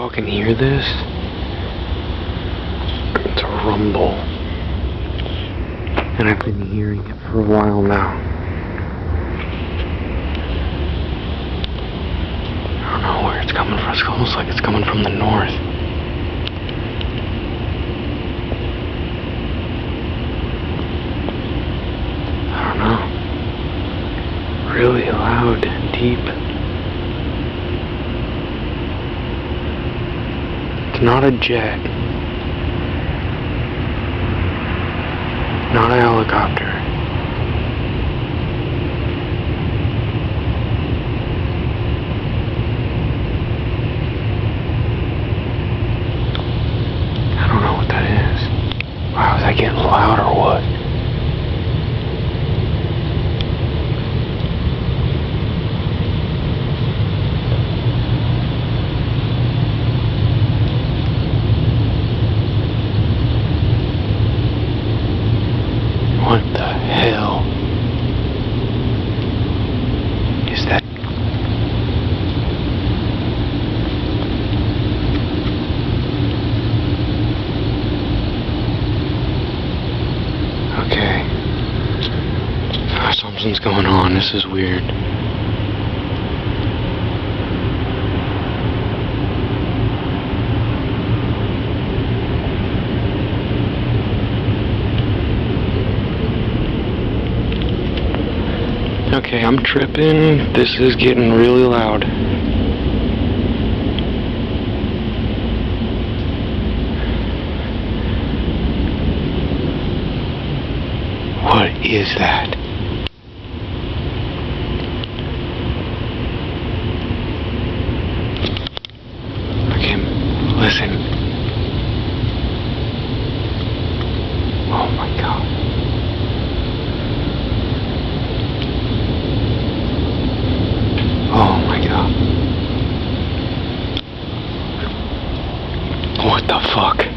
y'all can hear this, it's a rumble. And I've been hearing it for a while now. I don't know where it's coming from. It's almost like it's coming from the north. I don't know. Really loud and deep. It's not a jet. Not a helicopter. I don't know what that is. Wow, is that getting loud or what? What the hell is that? Okay. Something's going on. This is weird. Okay, I'm tripping. This is getting really loud. What is that? Okay, listen. Oh my God. Oh my God. What the fuck?